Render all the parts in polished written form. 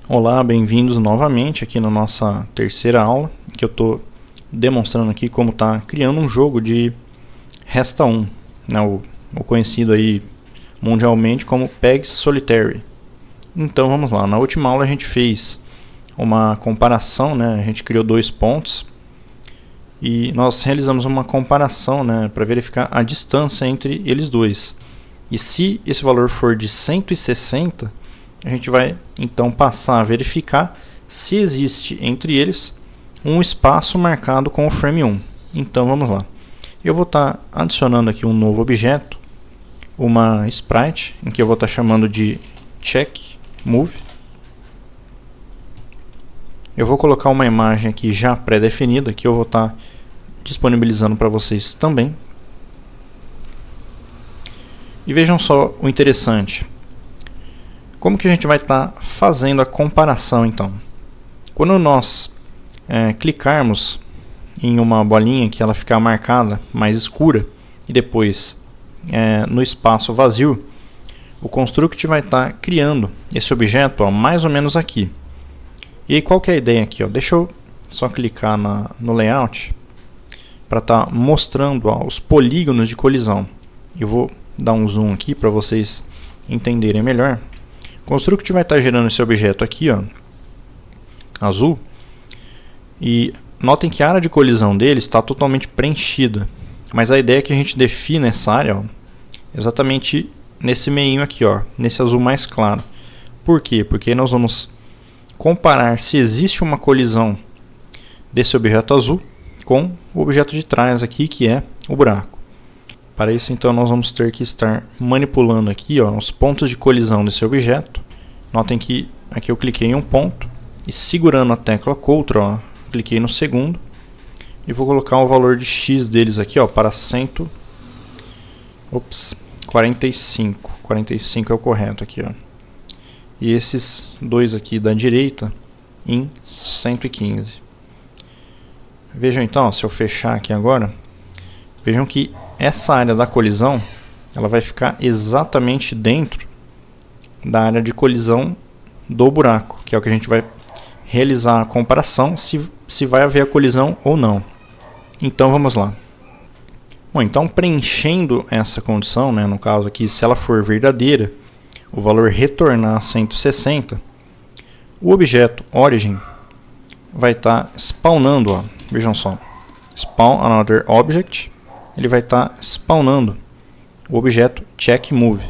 Olá, bem-vindos novamente aqui na nossa terceira aula, que eu estou demonstrando aqui como está criando um jogo de Resta 1, né, o conhecido aí mundialmente como PEGS Solitaire. Então vamos lá, na última aula a gente fez uma comparação, né, a gente criou dois pontos e nós realizamos uma comparação, né, para verificar a distância entre eles dois. E se esse valor for de 160, a gente vai então passar a verificar se existe entre eles um espaço marcado com o frame 1. Então vamos lá. Eu vou estar adicionando aqui um novo objeto, uma sprite, em que eu vou estar chamando de checkMove. Eu vou colocar uma imagem aqui já pré-definida, que eu vou estar disponibilizando para vocês também. E vejam só o interessante. Como que a gente vai estar fazendo a comparação então? Quando nós clicarmos em uma bolinha que ela ficar marcada mais escura e depois no espaço vazio, o construct vai estar criando esse objeto mais ou menos aqui. E aí, qual que é a ideia aqui? Deixa eu só clicar no layout para estar mostrando os polígonos de colisão. Eu vou dar um zoom aqui para vocês entenderem melhor. O construct vai estar gerando esse objeto aqui, azul, e notem que a área de colisão dele está totalmente preenchida, mas a ideia é que a gente defina essa área exatamente nesse meinho aqui, nesse azul mais claro. Por quê? Porque nós vamos comparar se existe uma colisão desse objeto azul com o objeto de trás aqui, que é o buraco. Para isso, então, nós vamos ter que estar manipulando aqui os pontos de colisão desse objeto. Notem que aqui eu cliquei em um ponto e segurando a tecla Ctrl, cliquei no segundo e vou colocar o valor de X deles aqui para 45. 45 é o correto aqui. E esses dois aqui da direita em 115. Vejam então, se eu fechar aqui agora, vejam que essa área da colisão ela vai ficar exatamente dentro da área de colisão do buraco, que é o que a gente vai realizar a comparação se vai haver a colisão ou não. Então vamos lá. Bom, então preenchendo essa condição, no caso aqui, se ela for verdadeira, o valor retornar 160, o objeto origin vai estar spawnando, vejam só, spawn another object. Ele vai estar spawnando o objeto checkMove.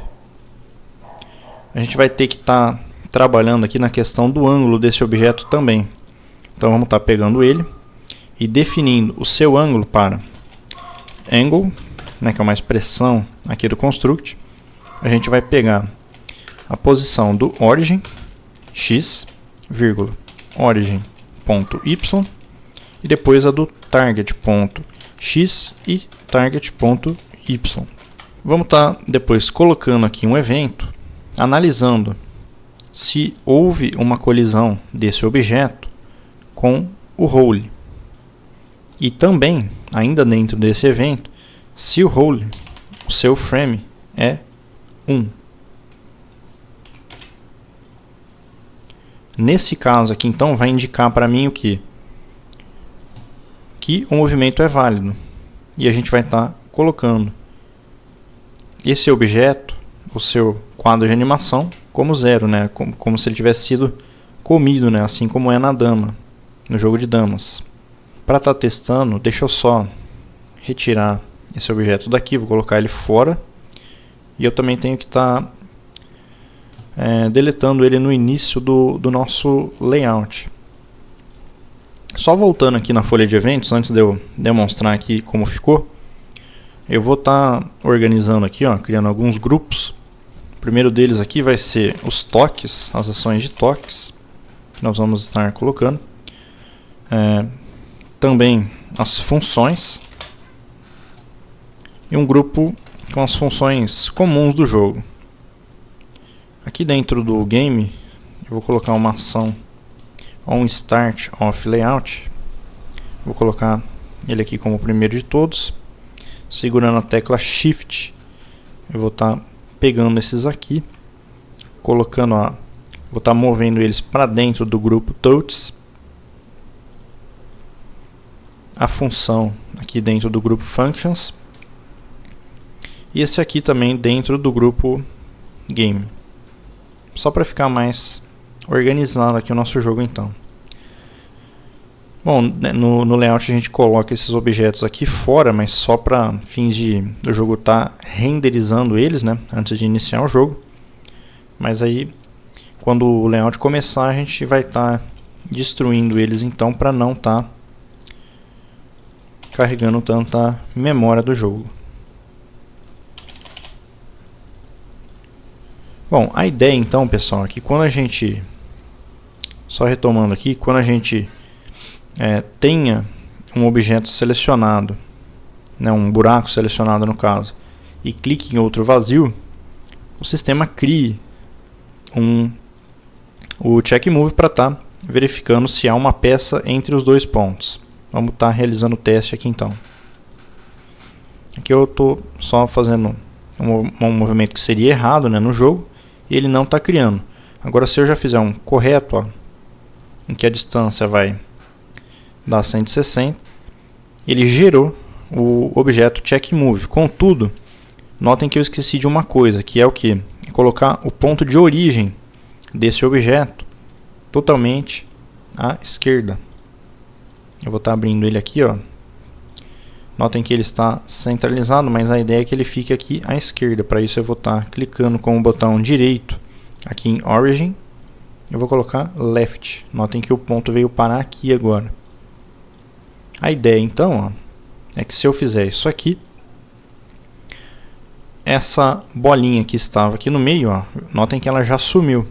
A gente vai ter que estar trabalhando aqui na questão do ângulo desse objeto também. Então vamos estar pegando ele e definindo o seu ângulo para angle, que é uma expressão aqui do construct. A gente vai pegar a posição do origin, x, origin.y, e depois a do target.x e target.y. Vamos estar depois colocando aqui um evento, analisando se houve uma colisão desse objeto com o role. E também, ainda dentro desse evento, se o role, o seu frame, é 1. Nesse caso aqui, então, vai indicar para mim o quê? Que o movimento é válido. E a gente vai estar colocando esse objeto, o seu quadro de animação, como 0, como se ele tivesse sido comido, assim como é na dama, no jogo de damas. Para estar testando, deixa eu só retirar esse objeto daqui, vou colocar ele fora. E eu também tenho que estar deletando ele no início do nosso layout. Só voltando aqui na folha de eventos, antes de eu demonstrar aqui como ficou, eu vou estar organizando aqui, criando alguns grupos. O primeiro deles aqui vai ser os toques, as ações de toques, que nós vamos estar colocando. Também as funções. E um grupo com as funções comuns do jogo. Aqui dentro do game, eu vou colocar uma ação onStart of layout. Vou colocar ele aqui como o primeiro de todos. Segurando a tecla Shift, eu vou estar pegando esses aqui, colocando Vou estar movendo eles para dentro do grupo touch. A função aqui dentro do grupo functions. E esse aqui também dentro do grupo game. Só para ficar mais organizado aqui o nosso jogo então. Bom, no layout a gente coloca esses objetos aqui fora, mas só para fins de o jogo estar renderizando eles, né, antes de iniciar o jogo. Mas aí, quando o layout começar, a gente vai estar destruindo eles então para não estar carregando tanta memória do jogo. Bom, a ideia então, pessoal, é que quando a gente, só retomando aqui, quando a gente tenha um objeto selecionado, né, um buraco selecionado no caso, e clique em outro vazio, o sistema crie o check move para estar verificando se há uma peça entre os dois pontos. Vamos estar realizando o teste aqui então. Aqui eu estou só fazendo um movimento que seria errado, né, no jogo, e ele não está criando. Agora, se eu já fizer um correto, ó, em que a distância vai dar 160, ele gerou o objeto check move. Contudo, notem que eu esqueci de uma coisa, que é o que? Colocar o ponto de origem desse objeto totalmente à esquerda. Eu vou estar abrindo ele aqui, ó. Notem que ele está centralizado, mas a ideia é que ele fique aqui à esquerda. Para isso eu vou estar clicando com o botão direito aqui em Origin. Eu vou colocar Left. Notem que o ponto veio parar aqui agora. A ideia então, ó, é que se eu fizer isso aqui, essa bolinha que estava aqui no meio, ó, notem que ela já sumiu.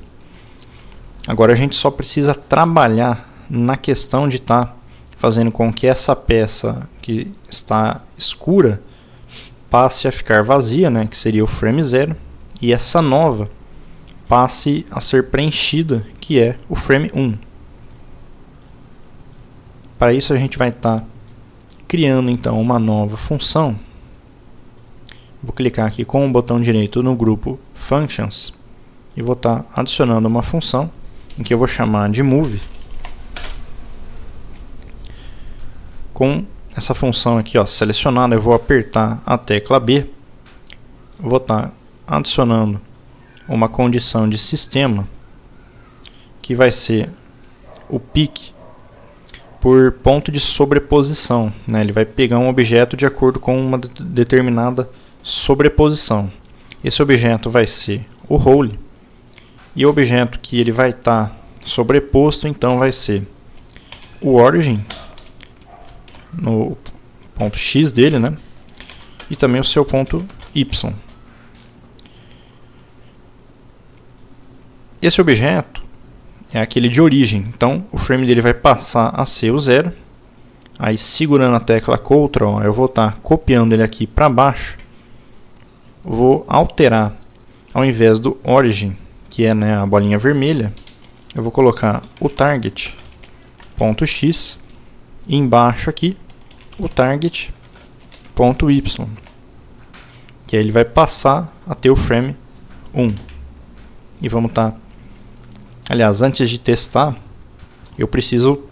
Agora a gente só precisa trabalhar na questão de estar fazendo com que essa peça que está escura passe a ficar vazia, né, que seria o frame 0, e essa nova passe a ser preenchida, que é o frame 1. Para isso a gente vai estar criando então uma nova função. Vou clicar aqui com o botão direito no grupo Functions e vou estar adicionando uma função em que eu vou chamar de Move. Com essa função aqui, ó, selecionada, eu vou apertar a tecla B. Vou estar adicionando uma condição de sistema que vai ser o pick por ponto de sobreposição, né? Ele vai pegar um objeto de acordo com uma determinada sobreposição. Esse objeto vai ser o role, e o objeto que ele vai estar sobreposto então vai ser o origin no ponto X dele, né? E também o seu ponto Y. Esse objeto é aquele de origem, então o frame dele vai passar a ser o 0. Aí, segurando a tecla Ctrl, eu vou estar copiando ele aqui para baixo. Vou alterar, ao invés do origin, que é, né, a bolinha vermelha, eu vou colocar o target ponto X e embaixo aqui o target ponto Y, que aí ele vai passar a ter o frame 1. E vamos estar, aliás, antes de testar, eu preciso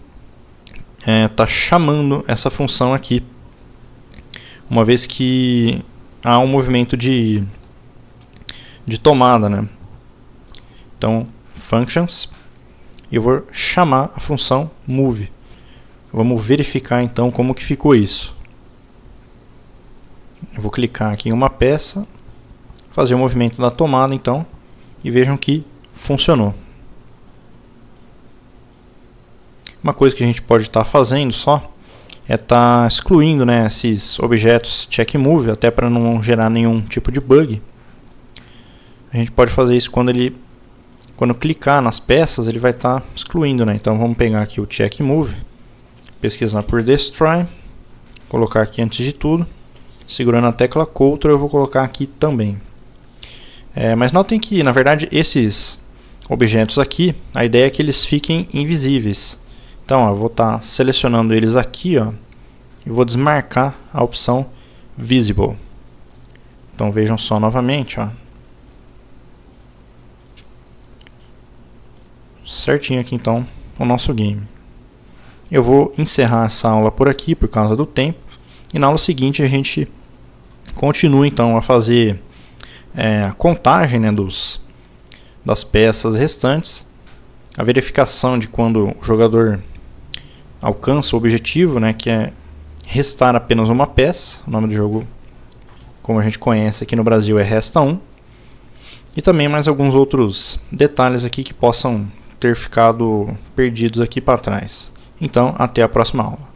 estar chamando essa função aqui, uma vez que há um movimento de tomada, né? Então, functions, eu vou chamar a função move. Vamos verificar então como que ficou isso. Eu vou clicar aqui em uma peça, fazer o movimento da tomada então, e vejam que funcionou. Uma coisa que a gente pode estar fazendo só é estar excluindo, né, esses objetos check move, até para não gerar nenhum tipo de bug. A gente pode fazer isso quando clicar nas peças, ele vai estar excluindo, né? Então vamos pegar aqui o check move, pesquisar por destroy, colocar aqui antes de tudo, segurando a tecla Ctrl eu vou colocar aqui também. Mas notem que, na verdade, esses objetos aqui, a ideia é que eles fiquem invisíveis. Então, ó, eu vou estar selecionando eles aqui, ó, e vou desmarcar a opção Visible. Então vejam só novamente, ó. certinho aqui então o nosso game. Eu vou encerrar essa aula por aqui por causa do tempo, e na aula seguinte a gente continua então a fazer a contagem, né, das peças restantes, a verificação de quando o jogador alcança o objetivo, né, que é restar apenas uma peça. O nome do jogo, como a gente conhece aqui no Brasil, é Resta 1. E também mais alguns outros detalhes aqui que possam ter ficado perdidos aqui para trás. Então, até a próxima aula.